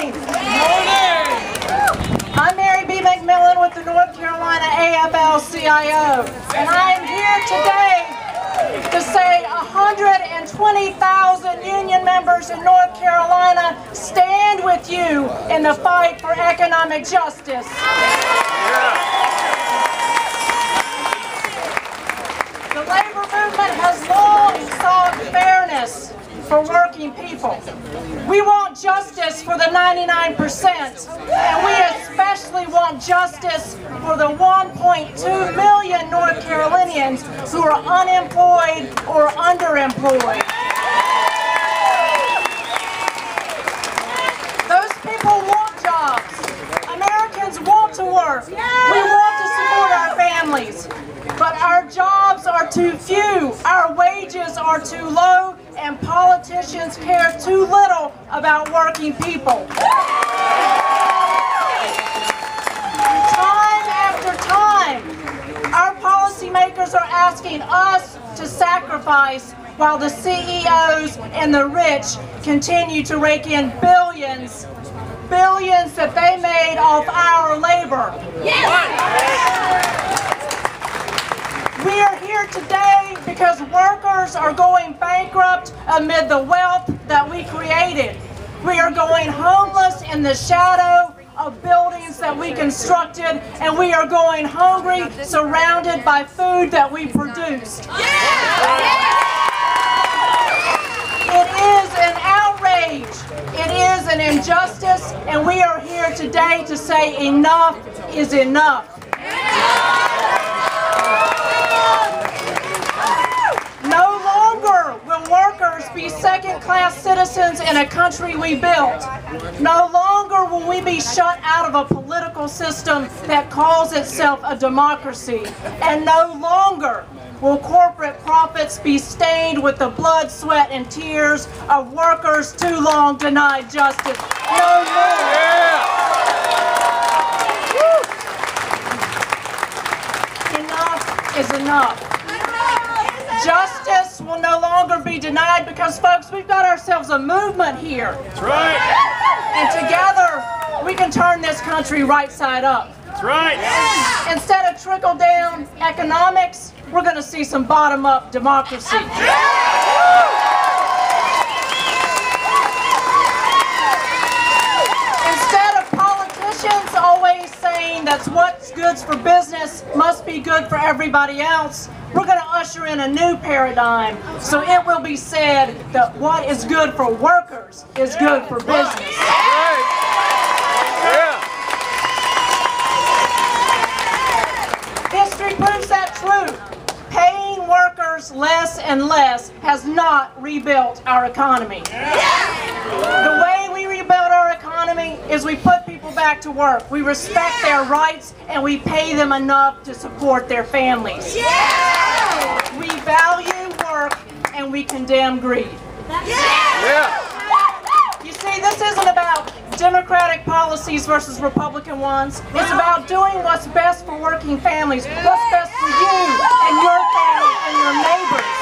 morning. I'm MaryBe McMillan with the North Carolina AFL-CIO, and I am here today to say 120,000 union members in North Carolina stand with you in the fight for economic justice. The labor movement has long sought fairness for working people. We want justice for the 99%, and we especially want justice for the 1.2 million North Carolinians who are unemployed or underemployed. Those people want jobs. Americans want to work. We want to support our families. But our jobs are too few, our wages are too low, and politicians care too little about working people. Time after time, our policymakers are asking us to sacrifice while the CEOs and the rich continue to rake in billions that they made off our labor. We are here today because workers are going bankrupt amid the wealth that we created. We are going homeless in the shadow of buildings that we constructed, and we are going hungry surrounded by food that we produced. It is an outrage. It is an injustice, and we are here today to say enough is enough. No longer will workers be second-class citizens in a country we built. No longer will we be shut out of a political system that calls itself a democracy. And no longer will corporate profits be stained with the blood, sweat, and tears of workers too long denied justice. No more. Enough is enough. Justice will no longer be denied because, folks, we've got ourselves a movement here. That's right. And together, we can turn this country right side up. That's right. Instead of trickle-down economics, we're going to see some bottom-up democracy. Instead of politicians always saying that what's good for business must be good for everybody else, we're going to usher in a new paradigm, so it will be said that what is good for workers is good for business. History proves that true. Paying workers less and less has not rebuilt our economy. The way we rebuild our economy is we put people back to work. We respect their rights and we pay them enough to support their families. We value work and we condemn greed. You see, this isn't about Democratic policies versus Republican ones. It's about doing what's best for working families, what's best for you and your family and your neighbors.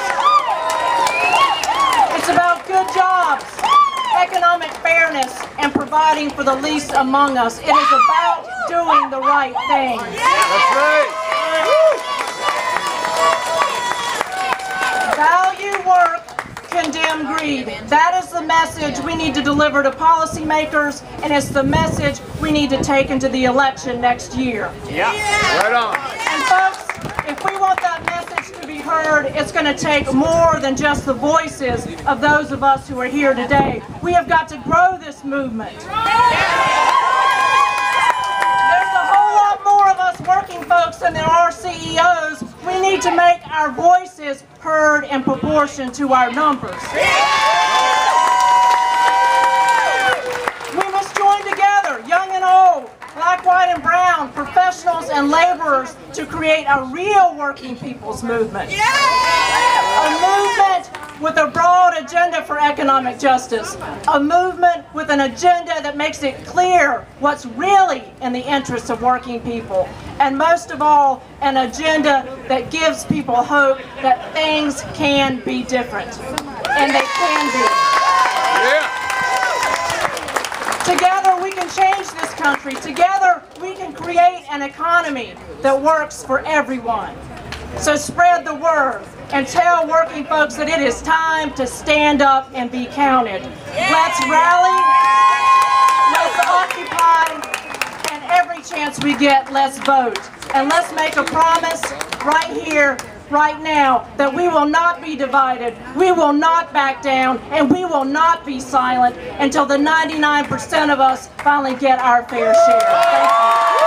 It's about good jobs, economic fairness, and providing for the least among us. It is about doing the right thing. That's right. Value work, condemn greed. That is the message we need to deliver to policymakers, and it's the message we need to take into the election next year. Yeah, right on. And folks, if we want that message to be heard, it's going to take more than just the voices of those of us who are here today. We have got to grow this movement. There's a whole lot more of us working folks than there are CEOs. We need to make our voices heard in proportion to our numbers. We must join together, young and old, black, white, and brown, professionals and laborers, to create a real working people's movement. A movement with a broad agenda for economic justice. A movement with an agenda that makes it clear what's really in the interests of working people. And most of all, an agenda that gives people hope that things can be different. And they can be. Together we can change this country. Together we can create an economy that works for everyone. So spread the word and tell working folks that it is time to stand up and be counted. Let's rally, let's occupy, and every chance we get, let's vote. And let's make a promise right here, right now, that we will not be divided, we will not back down, and we will not be silent until the 99% of us finally get our fair share. Thank you.